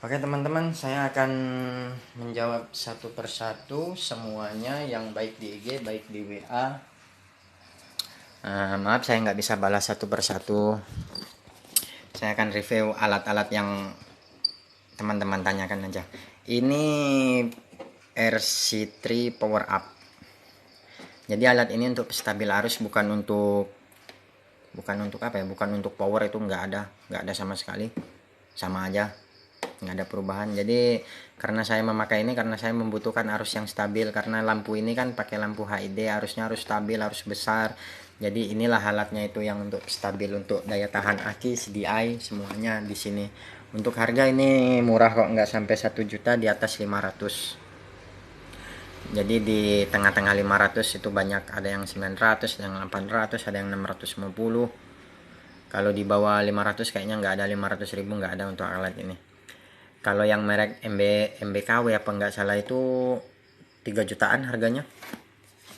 Oke teman-teman, saya akan menjawab satu persatu semuanya yang baik di IG, baik di WA. Maaf saya nggak bisa balas satu persatu. Saya akan review alat-alat yang teman-teman tanyakan aja. Ini RC3 Power Up. Jadi alat ini untuk stabil arus, bukan untuk apa ya? Bukan untuk power, itu nggak ada sama sekali. Sama aja, nggak ada perubahan. Jadi karena saya memakai ini karena saya membutuhkan arus yang stabil, karena lampu ini kan pakai lampu HID, arusnya harus stabil, harus besar. Jadi inilah alatnya itu yang untuk stabil, untuk daya tahan aki, CDI, semuanya di sini. Untuk harga ini murah kok, nggak sampai 1 juta, di atas 500. Jadi di tengah-tengah 500 itu banyak, ada yang 900, ada yang 800, ada yang 650. Kalau di bawah 500 kayaknya nggak ada, 500 ribu nggak ada untuk alat ini. Kalau yang merek MBKW apa nggak salah itu 3 jutaan harganya.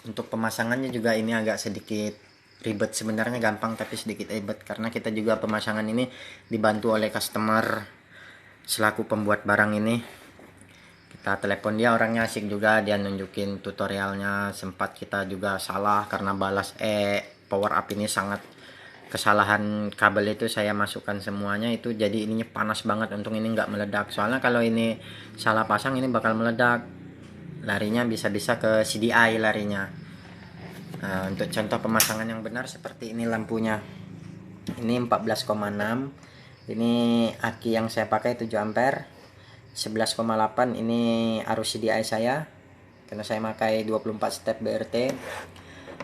Untuk pemasangannya juga ini agak sedikit ribet, sebenarnya gampang tapi sedikit ribet, karena kita juga pemasangan ini dibantu oleh customer selaku pembuat barang ini. Kita telepon dia, orangnya asik juga, dia nunjukin tutorialnya. Sempat kita juga salah karena balas power up ini sangat kesalahan kabel itu, saya masukkan semuanya itu, jadi ininya panas banget. Untung ini nggak meledak, soalnya kalau ini salah pasang ini bakal meledak, larinya bisa-bisa ke CDI larinya. Nah, untuk contoh pemasangan yang benar seperti ini lampunya. Ini 14,6, ini aki yang saya pakai 7 ampere. 11,8 ini arus CDI saya, karena saya pakai 24 step BRT.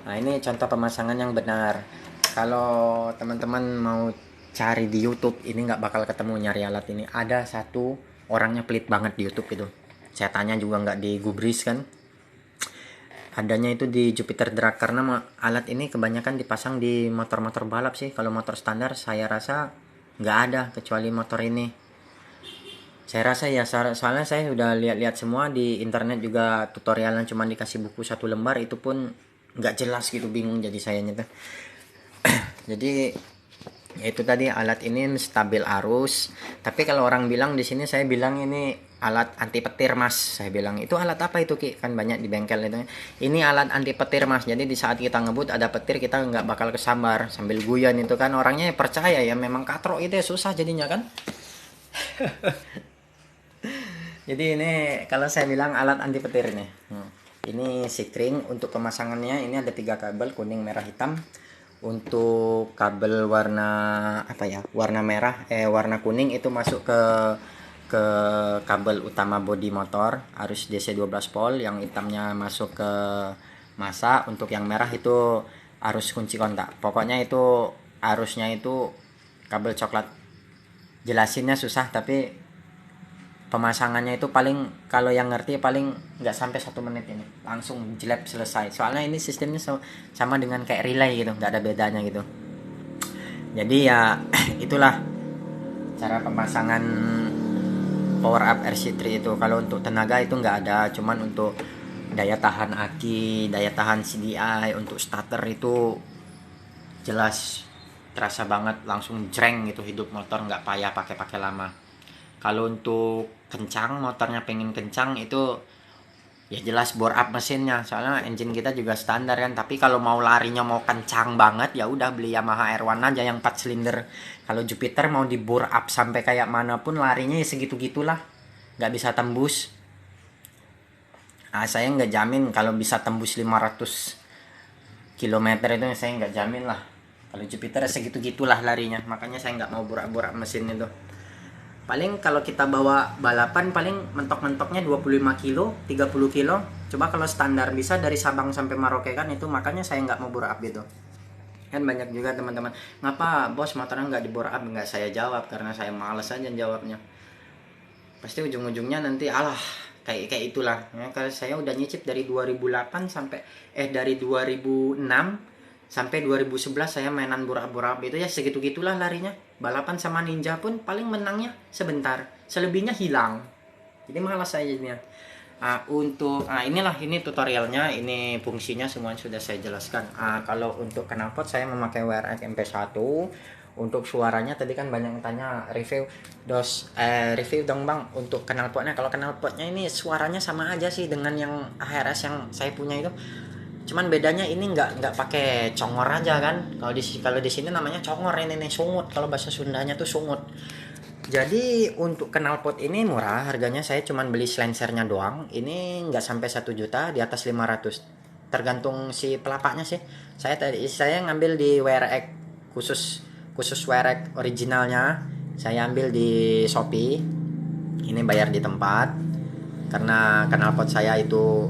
Nah, ini contoh pemasangan yang benar. Kalau teman-teman mau cari di YouTube ini nggak bakal ketemu nyari alat ini. Ada satu orangnya pelit banget di YouTube itu. Saya tanya juga nggak digubris kan. Adanya itu di Jupiter Drag, karena alat ini kebanyakan dipasang di motor-motor balap sih. Kalau motor standar saya rasa nggak ada, kecuali motor ini. Saya rasa ya, soalnya saya sudah lihat-lihat semua di internet juga, tutorialnya cuma dikasih buku 1 lembar, itu pun nggak jelas gitu, bingung jadi sayanya tuh. Jadi ya itu tadi, alat ini stabil arus. Tapi kalau orang bilang di sini, saya bilang ini alat anti petir mas. Saya bilang itu alat apa itu Ki? Kan banyak di bengkel itu. Ini alat anti petir mas. Jadi di saat kita ngebut ada petir, kita nggak bakal kesambar sambil guyon itu kan, orangnya percaya ya. Memang katrok itu ya, susah jadinya kan. Jadi ini kalau saya bilang alat anti petir ini. Ini sikring. Untuk pemasangannya ini ada 3 kabel, kuning, merah, hitam. Untuk kabel warna apa ya? Warna merah, warna kuning itu masuk ke kabel utama bodi motor, arus DC 12 volt. Yang hitamnya masuk ke masa. Untuk yang merah itu arus kunci kontak. Pokoknya itu arusnya itu kabel coklat. Jelasinnya susah, tapi pemasangannya itu paling, kalau yang ngerti paling nggak sampai 1 menit ini langsung jelek selesai. Soalnya ini sistemnya sama dengan kayak relay gitu, nggak ada bedanya gitu. Jadi ya itulah cara pemasangan power up RC3 itu. Kalau untuk tenaga itu nggak ada, cuman untuk daya tahan aki, daya tahan CDI, untuk starter itu jelas terasa banget, langsung jreng gitu hidup motor, nggak payah pakai lama. Kalau untuk kencang, motornya pengen kencang, itu ya jelas bore up mesinnya, soalnya engine kita juga standar kan. Tapi kalau mau larinya mau kencang banget, ya udah beli Yamaha R1 aja yang 4 silinder. Kalau Jupiter mau di bore up sampai kayak manapun, larinya ya segitu-gitulah, nggak bisa tembus. Saya nggak jamin kalau bisa tembus 500 kilometer itu, saya nggak jamin lah. Kalau Jupiter segitu-gitulah larinya, makanya saya nggak mau bore up mesin itu. Paling kalau kita bawa balapan paling mentok-mentoknya 25 kilo, 30 kilo. Coba kalau standar bisa dari Sabang sampai Merauke kan, itu makanya saya nggak mau bore up gitu. Kan banyak juga teman-teman, ngapa bos motornya nggak di bore up? Nggak saya jawab, karena saya males aja jawabnya. Pasti ujung-ujungnya nanti alah kayak itulah ya. Kalau saya udah nyicip dari 2008 sampai dari 2006 sampai 2011 saya mainan bora-bora itu ya segitu-gitulah larinya. Balapan sama ninja pun paling menangnya sebentar, selebihnya hilang. Jadi malas saya jadinya. Ini tutorialnya, ini fungsinya semua sudah saya jelaskan. Kalau untuk knalpot saya memakai WRX MP1. Untuk suaranya tadi kan banyak yang tanya review dong bang untuk knalpotnya. Kalau knalpotnya ini suaranya sama aja sih dengan yang AHRS yang saya punya itu. Cuman bedanya ini nggak pakai congor aja kan. Kalau di sini namanya congor, ini nih sungut. Kalau bahasa Sundanya tuh sungut. Jadi untuk knalpot ini murah, harganya saya cuman beli silencernya doang. Ini nggak sampai 1 juta, di atas 500. Tergantung si pelapaknya sih. Saya ngambil di WRX khusus WRX originalnya. Saya ambil di Shopee. Ini bayar di tempat. Karena knalpot saya itu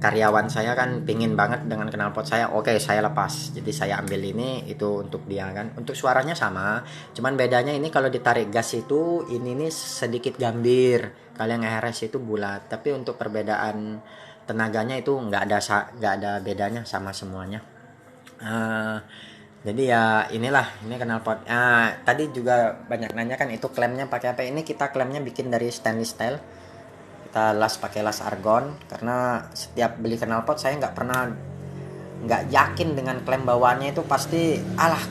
karyawan saya kan pingin banget dengan knalpot saya, oke saya lepas, jadi saya ambil ini itu untuk dia kan. Untuk suaranya sama, cuman bedanya ini kalau ditarik gas itu ini nih sedikit gambir, kalau yang RS itu bulat. Tapi untuk perbedaan tenaganya itu nggak ada bedanya, sama semuanya. Jadi ya inilah, ini knalpot. Tadi juga banyak nanya kan itu klemnya pakai apa. Ini kita klemnya bikin dari stainless steel, kita pakai las argon. Karena setiap beli knalpot saya nggak yakin dengan klem bawaannya, itu pasti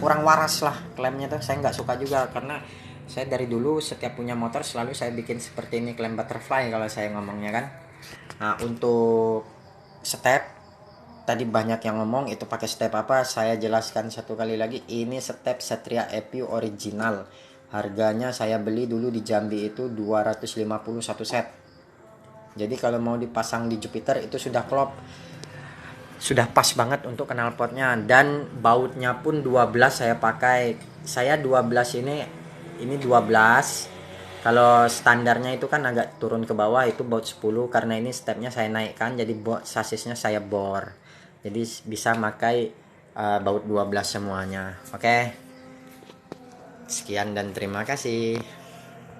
kurang waras lah klemnya tuh. Saya nggak suka juga, karena saya dari dulu setiap punya motor selalu saya bikin seperti ini, klem butterfly kalau saya ngomongnya kan. Nah untuk step tadi banyak yang ngomong itu pakai step apa, saya jelaskan satu kali lagi. Ini step Satria EPU original, harganya saya beli dulu di Jambi itu 250 satu set. Jadi kalau mau dipasang di Jupiter itu sudah klop, sudah pas banget untuk knalpotnya. Dan bautnya pun 12 saya pakai. Saya 12 ini 12. Kalau standarnya itu kan agak turun ke bawah, itu baut 10. Karena ini stepnya saya naikkan, jadi sasisnya saya bor. Jadi bisa pakai baut 12 semuanya. Oke. Sekian dan terima kasih.